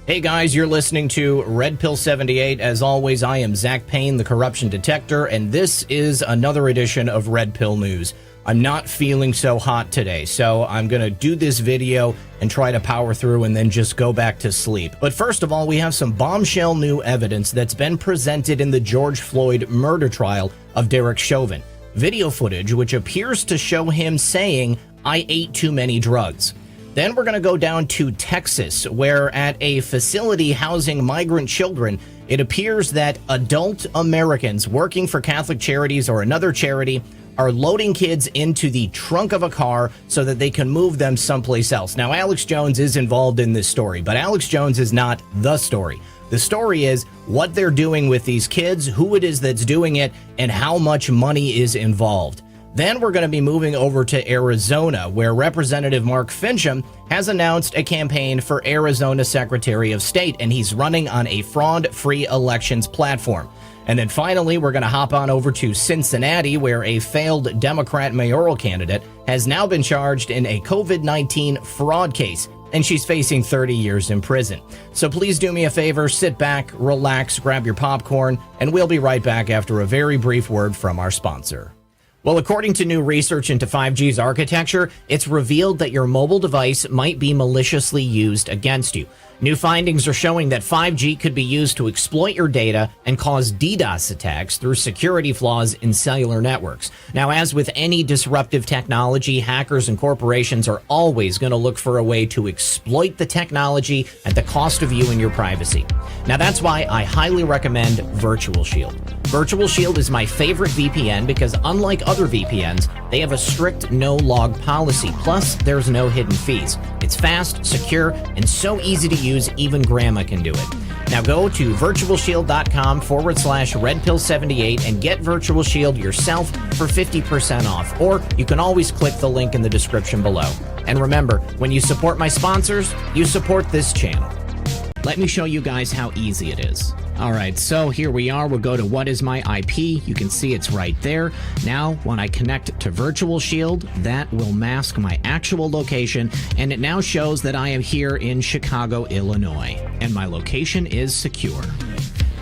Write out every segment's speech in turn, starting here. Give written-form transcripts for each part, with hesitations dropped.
Hey guys, you're listening to Red Pill 78. As always, I am Zach Payne, the corruption detector, and this is another edition of Red Pill News. I'm not feeling so hot today, so I'm going to do this video and try to power through and then just go back to sleep. But first of all, we have some bombshell new evidence that's been presented in the George Floyd murder trial of Derek Chauvin. Video footage which appears to show him saying, "I ate too many drugs." Then we're going to go down to Texas, where at a facility housing migrant children, it appears that adult Americans working for Catholic Charities or another charity are loading kids into the trunk of a car so that they can move them someplace else. Now, Alex Jones is involved in this story, but Alex Jones is not the story. The story is what they're doing with these kids, who it is that's doing it, and how much money is involved. Then we're going to be moving over to Arizona, where Representative Mark Finchem has announced a campaign for Arizona Secretary of State, and he's running on a fraud-free elections platform. And then finally, we're going to hop on over to Cincinnati, where a failed Democrat mayoral candidate has now been charged in a COVID-19 fraud case, and she's facing 30 years in prison. So please do me a favor, sit back, relax, grab your popcorn, and we'll be right back after a very brief word from our sponsor. Well, according to new research into 5G's architecture, it's revealed that your mobile device might be maliciously used against you. New findings are showing that 5G could be used to exploit your data and cause DDoS attacks through security flaws in cellular networks. Now, as with any disruptive technology, hackers and corporations are always going to look for a way to exploit the technology at the cost of you and your privacy. Now, that's why I highly recommend Virtual Shield. Virtual Shield is my favorite VPN because unlike other VPNs, they have a strict no-log policy. Plus, there's no hidden fees. It's fast, secure, and so easy to use, even grandma can do it. Now go to virtualshield.com/redpill78 and get Virtual Shield yourself for 50% off. Or you can always click the link in the description below. And remember, when you support my sponsors, you support this channel. Let me show you guys how easy it is. All right, so here we are. We'll go to what is my IP. You can see it's right there. Now, when I connect to Virtual Shield, that will mask my actual location, and it now shows that I am here in Chicago, Illinois, and my location is secure.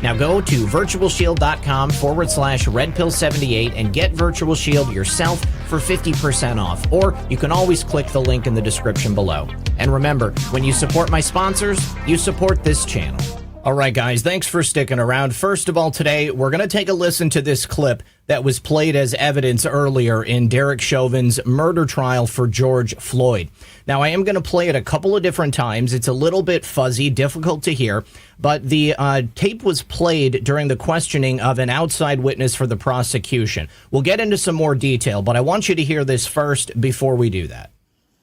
Now go to virtualshield.com/redpill78 and get Virtual Shield yourself for 50% off, or you can always click the link in the description below. And remember, when you support my sponsors, you support this channel. All right, guys, thanks for sticking around. First of all, today, we're going to take a listen to this clip that was played as evidence earlier in Derek Chauvin's murder trial for George Floyd. Now, I am going to play it a couple of different times. It's a little bit fuzzy, difficult to hear, but the tape was played during the questioning of an outside witness for the prosecution. We'll get into some more detail, but I want you to hear this first before we do that.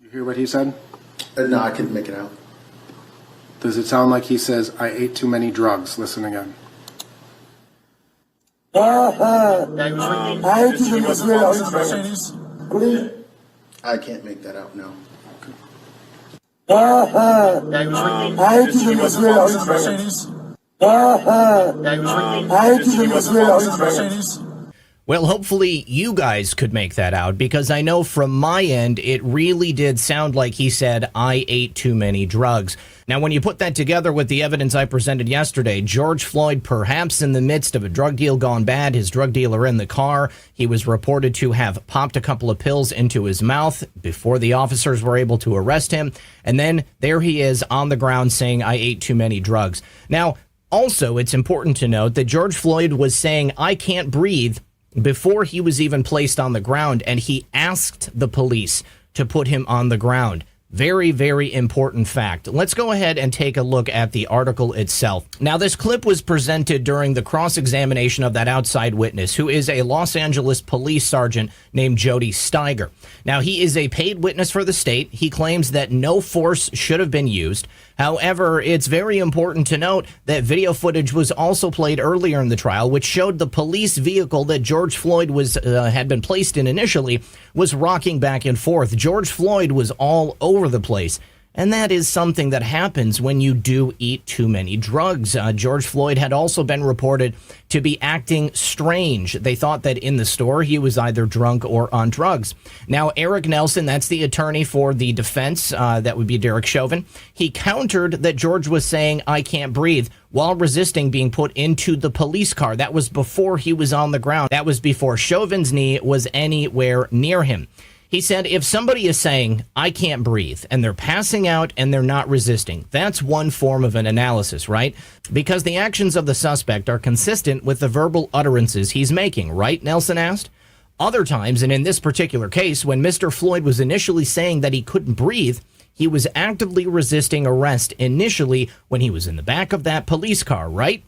You hear what he said? No, I couldn't make it out. Does it sound like he says, "I ate too many drugs"? Listen again. I can't make that out, no. Well, hopefully you guys could make that out, because I know from my end, it really did sound like he said, "I ate too many drugs." Now, when you put that together with the evidence I presented yesterday, George Floyd perhaps in the midst of a drug deal gone bad, his drug dealer in the car, he was reported to have popped a couple of pills into his mouth before the officers were able to arrest him. And then there he is on the ground saying, "I ate too many drugs." Now, also, it's important to note that George Floyd was saying, "I can't breathe," before he was even placed on the ground, and he asked the police to put him on the ground. Very, very important fact. Let's go ahead and take a look at the article itself. Now, this clip was presented during the cross-examination of that outside witness, who is a Los Angeles police sergeant named Jody Steiger. Now, he is a paid witness for the state. He claims that no force should have been used. However, it's very important to note that video footage was also played earlier in the trial, which showed the police vehicle that George Floyd had been placed in initially was rocking back and forth. George Floyd was all over the place. And that is something that happens when you do eat too many drugs. George Floyd had also been reported to be acting strange. They thought that in the store he was either drunk or on drugs. Now, Eric Nelson, that's the attorney for the defense, that would be Derek Chauvin, he countered that George was saying, "I can't breathe," while resisting being put into the police car. That was before he was on the ground. That was before Chauvin's knee was anywhere near him. He said, if somebody is saying, "I can't breathe," and they're passing out and they're not resisting, that's one form of an analysis, right? Because the actions of the suspect are consistent with the verbal utterances he's making, right? Nelson asked. Other times, and in this particular case, when Mr. Floyd was initially saying that he couldn't breathe, he was actively resisting arrest initially when he was in the back of that police car, right?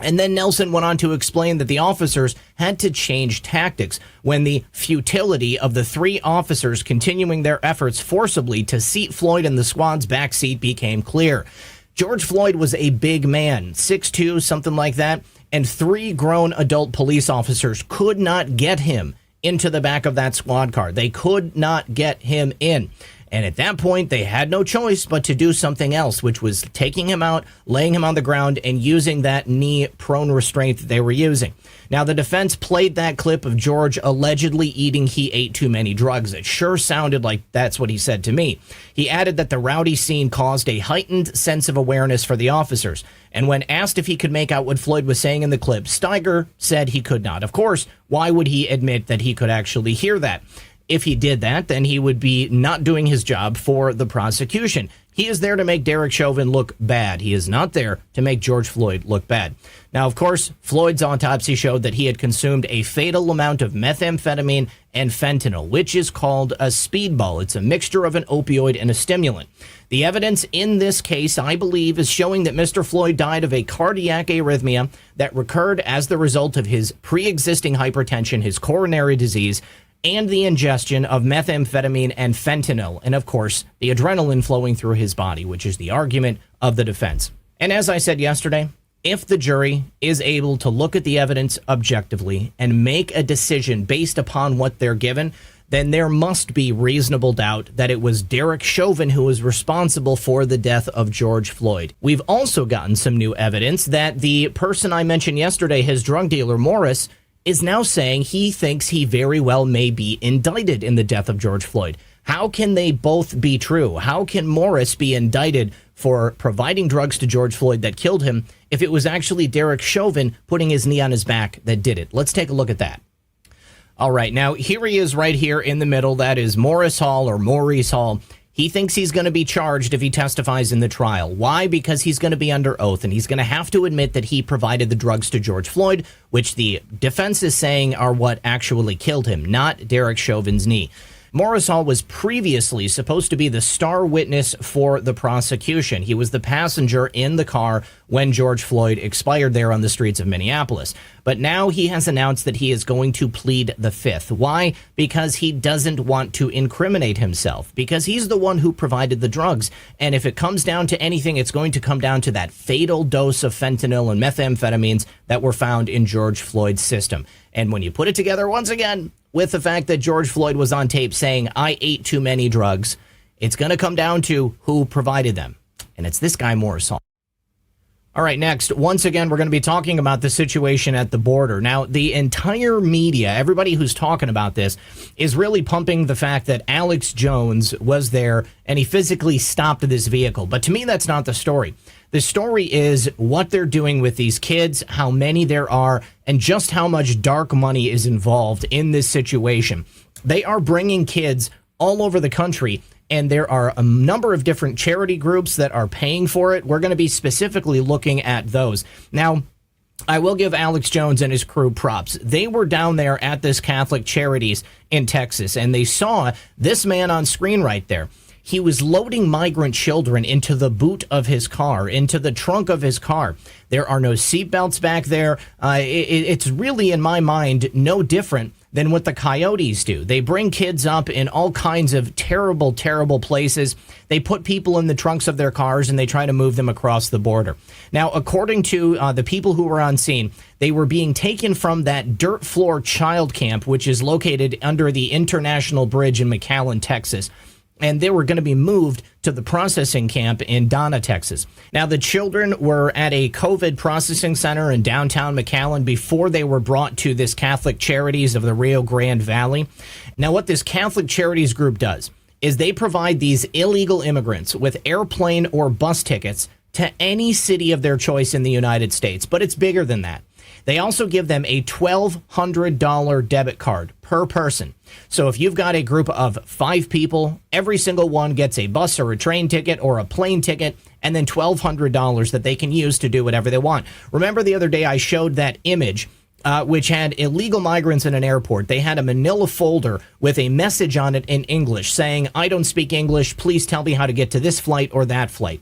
And then Nelson went on to explain that the officers had to change tactics when the futility of the three officers continuing their efforts forcibly to seat Floyd in the squad's back seat became clear. George Floyd was a big man, 6'2", something like that, and three grown adult police officers could not get him into the back of that squad car. They could not get him in. And at that point, they had no choice but to do something else, which was taking him out, laying him on the ground, and using that knee-prone restraint that they were using. Now, the defense played that clip of George allegedly eating he ate too many drugs. It sure sounded like that's what he said to me. He added that the rowdy scene caused a heightened sense of awareness for the officers. And when asked if he could make out what Floyd was saying in the clip, Steiger said he could not. Of course, why would he admit that he could actually hear that? If he did that, then he would be not doing his job for the prosecution. He is there to make Derek Chauvin look bad. He is not there to make George Floyd look bad. Now, of course, Floyd's autopsy showed that he had consumed a fatal amount of methamphetamine and fentanyl, which is called a speedball. It's a mixture of an opioid and a stimulant. The evidence in this case, I believe, is showing that Mr. Floyd died of a cardiac arrhythmia that recurred as the result of his pre-existing hypertension, his coronary disease, and the ingestion of methamphetamine and fentanyl, and of course, the adrenaline flowing through his body, which is the argument of the defense. And as I said yesterday, if the jury is able to look at the evidence objectively and make a decision based upon what they're given, then there must be reasonable doubt that it was Derek Chauvin who was responsible for the death of George Floyd. We've also gotten some new evidence that the person I mentioned yesterday, his drug dealer, Morris, is now saying he thinks he very well may be indicted in the death of George Floyd. How can they both be true? How can Morris be indicted for providing drugs to George Floyd that killed him if it was actually Derek Chauvin putting his knee on his back that did it? Let's take a look at that. All right, now here he is right here in the middle. That is Morris Hall or Maurice Hall. He thinks he's going to be charged if he testifies in the trial. Why? Because he's going to be under oath, and he's going to have to admit that he provided the drugs to George Floyd, which the defense is saying are what actually killed him, not Derek Chauvin's knee. Morris Hall was previously supposed to be the star witness for the prosecution. He was the passenger in the car when George Floyd expired there on the streets of Minneapolis. But now he has announced that he is going to plead the fifth. Why? Because he doesn't want to incriminate himself, because he's the one who provided the drugs. And if it comes down to anything, it's going to come down to that fatal dose of fentanyl and methamphetamines that were found in George Floyd's system. And when you put it together once again with the fact that George Floyd was on tape saying, "I ate too many drugs," it's going to come down to who provided them. And it's this guy, Morris Hall. All right, next, once again, we're going to be talking about the situation at the border. Now, the entire media, everybody who's talking about this, is really pumping the fact that Alex Jones was there and he physically stopped this vehicle. But to me, that's not the story. The story is what they're doing with these kids, how many there are, and just how much dark money is involved in this situation. They are bringing kids all over the country, and there are a number of different charity groups that are paying for it. We're going to be specifically looking at those. Now, I will give Alex Jones and his crew props. They were down there at this Catholic Charities in Texas, and they saw this man on screen right there. He was loading migrant children into the boot of his car, into the trunk of his car. There are no seatbelts back there. It's really, in my mind, no different than what the Coyotes do. They bring kids up in all kinds of terrible, terrible places. They put people in the trunks of their cars and they try to move them across the border. Now, according to the people who were on scene, they were being taken from that dirt floor child camp, which is located under the International Bridge in McAllen, Texas. and they were going to be moved to the processing camp in Donna, Texas. Now, the children were at a COVID processing center in downtown McAllen before they were brought to this Catholic Charities of the Rio Grande Valley. Now, what this Catholic Charities group does is they provide these illegal immigrants with airplane or bus tickets to any city of their choice in the United States, but it's bigger than that. They also give them a $1,200 debit card per person. So if you've got a group of 5 people, every single one gets a bus or a train ticket or a plane ticket, and then $1,200 that they can use to do whatever they want. Remember the other day I showed that image which had illegal migrants in an airport. They had a manila folder with a message on it in English saying, "I don't speak English. Please tell me how to get to this flight or that flight."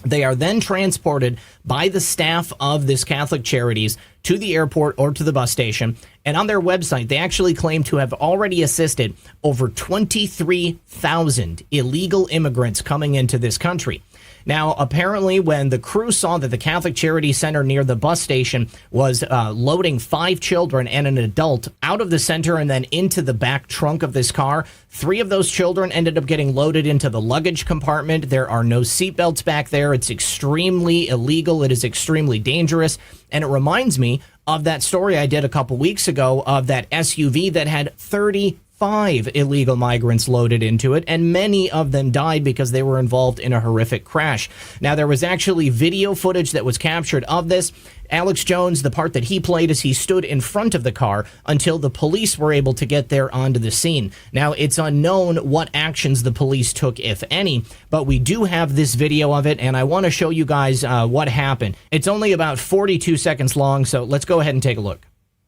They are then transported by the staff of this Catholic Charities to the airport or to the bus station. And on their website, they actually claim to have already assisted over 23,000 illegal immigrants coming into this country. Now, apparently, when the crew saw that the Catholic Charity Center near the bus station was loading 5 children and an adult out of the center and then into the back trunk of this car, 3 of those children ended up getting loaded into the luggage compartment. There are no seatbelts back there. It's extremely illegal. It is extremely dangerous. And it reminds me of that story I did a couple weeks ago of that SUV that had 35 illegal migrants loaded into it, and many of them died because they were involved in a horrific crash. Now, there was actually video footage that was captured of this. Alex Jones, the part that he played is he stood in front of the car until the police were able to get there onto the scene. Now, it's unknown what actions the police took, if any, but we do have this video of it, and I want to show you guys what happened. It's only about 42 seconds long, so let's go ahead and take a look.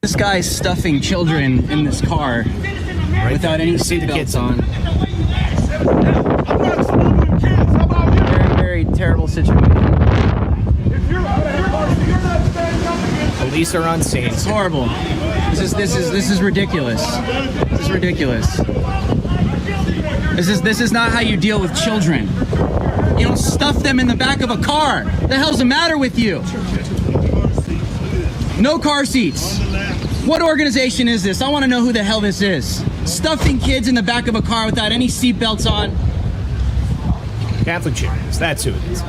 This guy's stuffing children in this car without any seatbelts on. Very, very terrible situation. Police are on scene. It's horrible. This is ridiculous. This is ridiculous. This is not how you deal with children. You don't stuff them in the back of a car. The hell's the matter with you? No car seats. What organization is this? I want to know who the hell this is. Stuffing kids in the back of a car without any seatbelts on. Catholic Charities, that's who it is.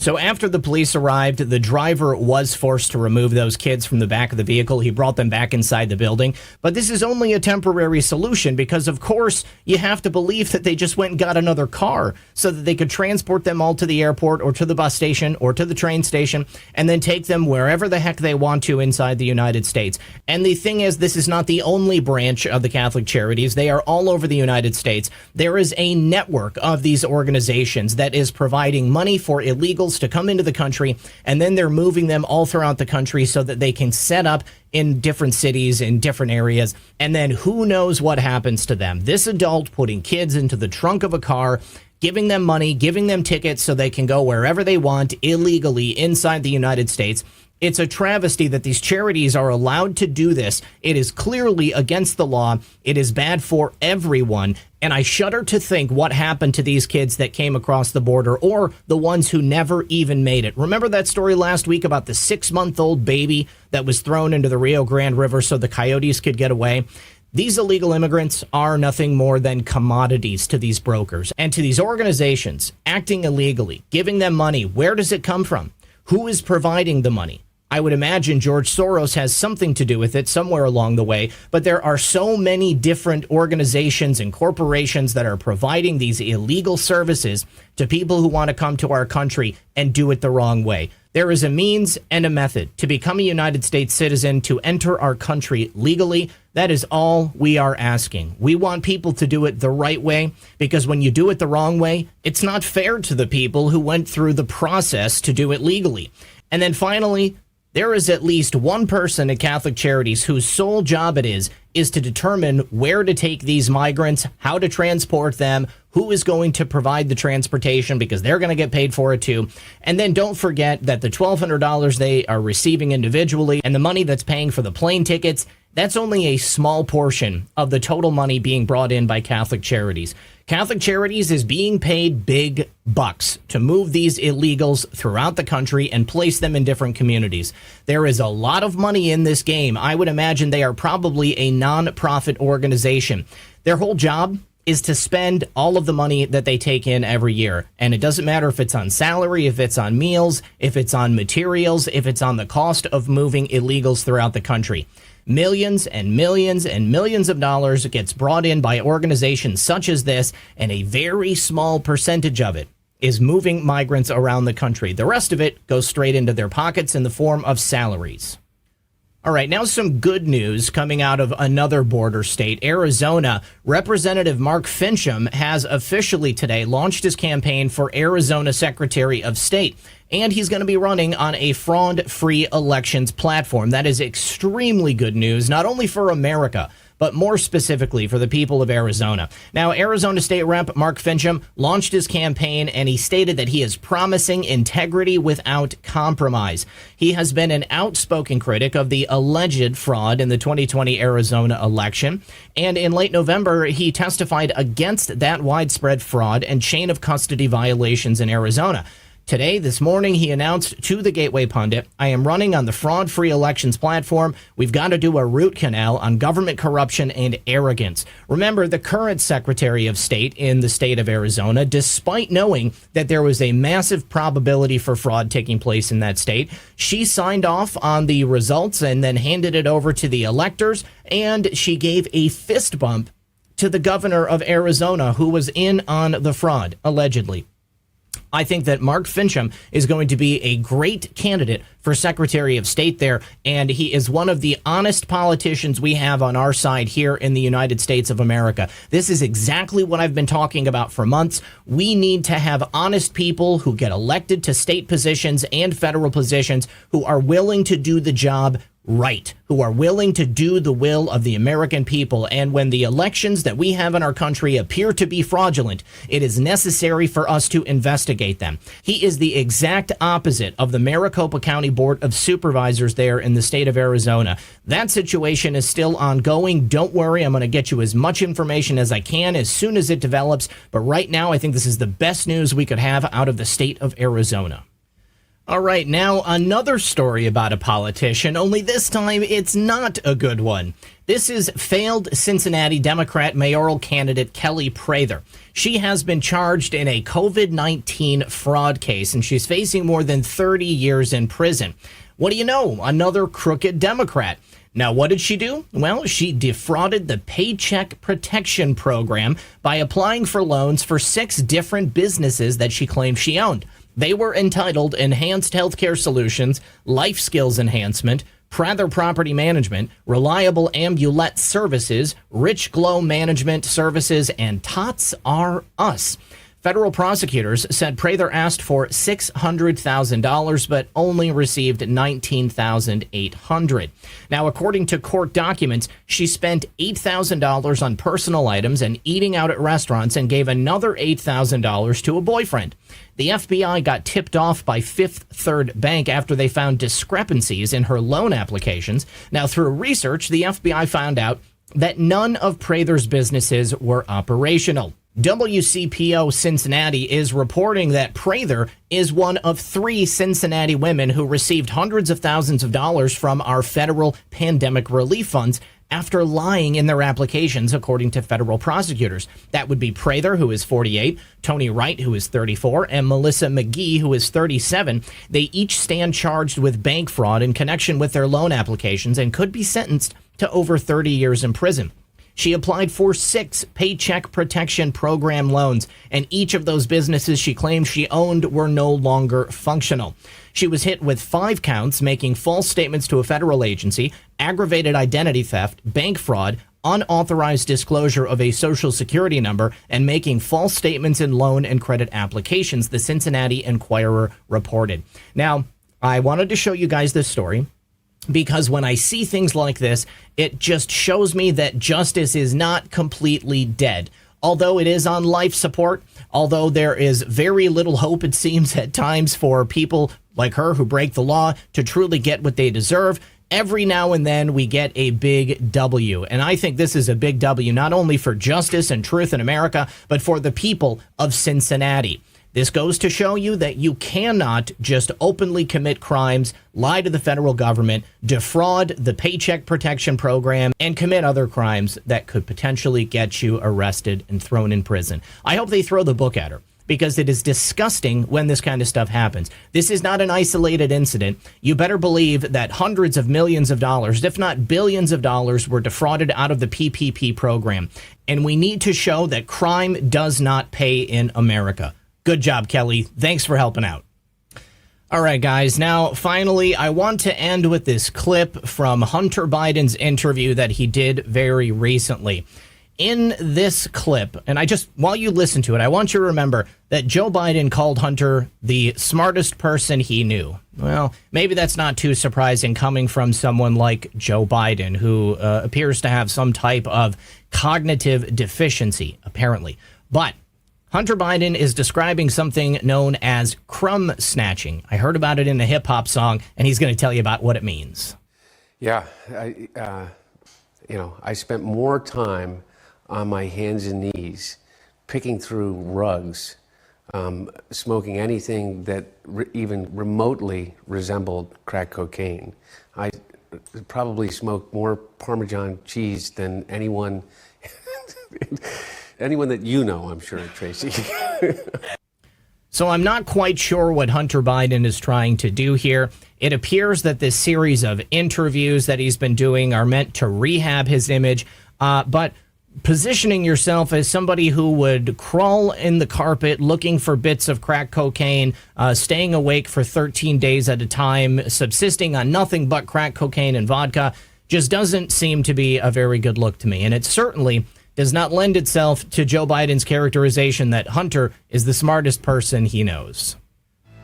So after the police arrived, the driver was forced to remove those kids from the back of the vehicle. He brought them back inside the building. But this is only a temporary solution because, of course, you have to believe that they just went and got another car so that they could transport them all to the airport or to the bus station or to the train station and then take them wherever the heck they want to inside the United States. And the thing is, this is not the only branch of the Catholic Charities. They are all over the United States. There is a network of these organizations that is providing money for illegals to come into the country, and then they're moving them all throughout the country so that they can set up in different cities, in different areas, and then who knows what happens to them. This adult putting kids into the trunk of a car, giving them money, giving them tickets so they can go wherever they want illegally inside the United States. It's a travesty that these charities are allowed to do this. It is clearly against the law. It is bad for everyone. And I shudder to think what happened to these kids that came across the border or the ones who never even made it. Remember that story last week about the 6-month-old baby that was thrown into the Rio Grande River so the coyotes could get away? These illegal immigrants are nothing more than commodities to these brokers and to these organizations acting illegally, giving them money. Where does it come from? Who is providing the money? I would imagine George Soros has something to do with it somewhere along the way, but there are so many different organizations and corporations that are providing these illegal services to people who want to come to our country and do it the wrong way. There is a means and a method to become a United States citizen, to enter our country legally. That is all we are asking. We want people to do it the right way, because when you do it the wrong way, it's not fair to the people who went through the process to do it legally. And then finally, there is at least one person at Catholic Charities whose sole job it is to determine where to take these migrants, how to transport them, who is going to provide the transportation, because they're going to get paid for it too. And then don't forget that the $1,200 they are receiving individually and the money that's paying for the plane tickets, that's only a small portion of the total money being brought in by Catholic Charities. Catholic Charities is being paid big bucks to move these illegals throughout the country and place them in different communities. There is a lot of money in this game. I would imagine they are probably a non-profit organization. Their whole job is to spend all of the money that they take in every year. And it doesn't matter if it's on salary, if it's on meals, if it's on materials, if it's on the cost of moving illegals throughout the country. Millions and millions and millions of dollars gets brought in by organizations such as this, and a very small percentage of it is moving migrants around the country. The rest of it goes straight into their pockets in the form of salaries. All right, now some good news coming out of another border state, Arizona. Representative Mark Finchem has officially today launched his campaign for Arizona Secretary of State, and he's going to be running on a fraud-free elections platform. That is extremely good news, not only for America, but more specifically for the people of Arizona. Now, Arizona State Rep Mark Finchem launched his campaign, and he stated that he is promising integrity without compromise. He has been an outspoken critic of the alleged fraud in the 2020 Arizona election, and in late November, he testified against that widespread fraud and chain of custody violations in Arizona. Today, this morning, he announced to the Gateway Pundit, I am running on the fraud-free elections platform. We've got to do a root canal on government corruption and arrogance. Remember, the current Secretary of State in the state of Arizona, despite knowing that there was a massive probability for fraud taking place in that state, she signed off on the results and then handed it over to the electors, and she gave a fist bump to the governor of Arizona who was in on the fraud, allegedly. I think that Mark Finchem is going to be a great candidate for Secretary of State there, and he is one of the honest politicians we have on our side here in the United States of America. This is exactly what I've been talking about for months. We need to have honest people who get elected to state positions and federal positions who are willing to do the job right, who are willing to do the will of the American people. And when the elections that we have in our country appear to be fraudulent, it is necessary for us to investigate them. He is the exact opposite of the Maricopa County Board of Supervisors there in the state of Arizona. That situation is still ongoing. Don't worry, I'm going to get you as much information as I can as soon as it develops. But right now, I think this is the best news we could have out of the state of Arizona. All right, now another story about a politician, only this time it's not a good one. This is failed Cincinnati Democrat mayoral candidate Kelly Prather. She has been charged in a COVID-19 fraud case, and she's facing more than 30 years in prison. What do you know? Another crooked Democrat. Now, what did she do? Well, she defrauded the Paycheck Protection Program by applying for loans for 6 different businesses that she claimed she owned. They were entitled Enhanced Healthcare Solutions, Life Skills Enhancement, Prather Property Management, Reliable Ambulette Services, Rich Glow Management Services, and Tots R Us. Federal prosecutors said Prather asked for $600,000, but only received $19,800. Now, according to court documents, she spent $8,000 on personal items and eating out at restaurants and gave another $8,000 to a boyfriend. The FBI got tipped off by Fifth Third Bank after they found discrepancies in her loan applications. Now, through research, the FBI found out that none of Prather's businesses were operational. WCPO Cincinnati is reporting that Prather is one of 3 Cincinnati women who received hundreds of thousands of dollars from our federal pandemic relief funds after lying in their applications, according to federal prosecutors. That would be Prather, who is 48, Tony Wright, who is 34, and Melissa McGee, who is 37. They each stand charged with bank fraud in connection with their loan applications and could be sentenced to over 30 years in prison. She applied for 6 Paycheck Protection Program loans, and each of those businesses she claimed she owned were no longer functional. She was hit with 5 counts, making false statements to a federal agency, aggravated identity theft, bank fraud, unauthorized disclosure of a Social Security number, and making false statements in loan and credit applications, the Cincinnati Enquirer reported. Now, I wanted to show you guys this story, because when I see things like this, it just shows me that justice is not completely dead. Although it is on life support, although there is very little hope, it seems, at times for people like her who break the law to truly get what they deserve, every now and then we get a big W. And I think this is a big W, not only for justice and truth in America, but for the people of Cincinnati. This goes to show you that you cannot just openly commit crimes, lie to the federal government, defraud the Paycheck Protection Program, and commit other crimes that could potentially get you arrested and thrown in prison. I hope they throw the book at her, because it is disgusting when this kind of stuff happens. This is not an isolated incident. You better believe that hundreds of millions of dollars, if not billions of dollars, were defrauded out of the PPP program. And we need to show that crime does not pay in America. Good job, Kelly. Thanks for helping out. All right, guys. Now, finally, I want to end with this clip from Hunter Biden's interview that he did very recently. In this clip, and while you listen to it, I want you to remember that Joe Biden called Hunter the smartest person he knew. Well, maybe that's not too surprising coming from someone like Joe Biden, who appears to have some type of cognitive deficiency, apparently. But Hunter Biden is describing something known as crumb snatching. I heard about it in a hip hop song, and he's going to tell you about what it means. Yeah, I spent more time on my hands and knees, picking through rugs, smoking anything that even remotely resembled crack cocaine. I probably smoked more Parmesan cheese than anyone that you know, I'm sure, Tracy. So I'm not quite sure what Hunter Biden is trying to do here. It appears that this series of interviews that he's been doing are meant to rehab his image, but positioning yourself as somebody who would crawl in the carpet looking for bits of crack cocaine, staying awake for 13 days at a time, subsisting on nothing but crack cocaine and vodka, just doesn't seem to be a very good look to me. And it certainly does not lend itself to Joe Biden's characterization that Hunter is the smartest person he knows.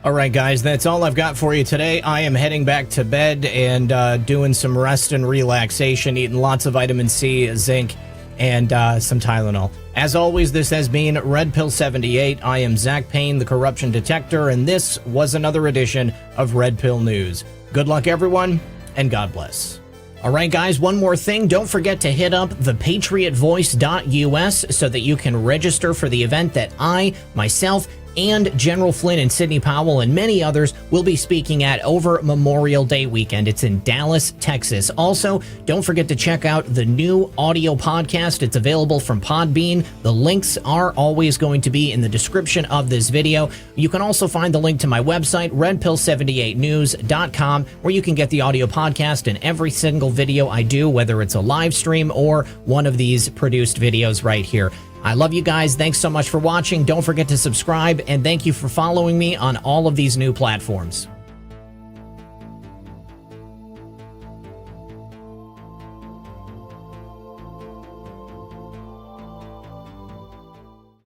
All right, guys, that's all I've got for you today. I am heading back to bed and doing some rest and relaxation, eating lots of vitamin C, zinc, and some Tylenol. As always, this has been Red Pill 78. I am Zach Payne, the corruption detector, and this was another edition of Red Pill News. Good luck, everyone, and God bless. All right, guys, one more thing. Don't forget to hit up thepatriotvoice.us so that you can register for the event that I, myself, and General Flynn and Sidney Powell and many others will be speaking at over Memorial Day weekend. It's in Dallas, Texas. Also, don't forget to check out the new audio podcast. It's available from Podbean. The links are always going to be in the description of this video. You can also find the link to my website, redpill78news.com, where you can get the audio podcast and every single video I do, whether it's a live stream or one of these produced videos right here. I love you guys. Thanks so much for watching. Don't forget to subscribe, and thank you for following me on all of these new platforms.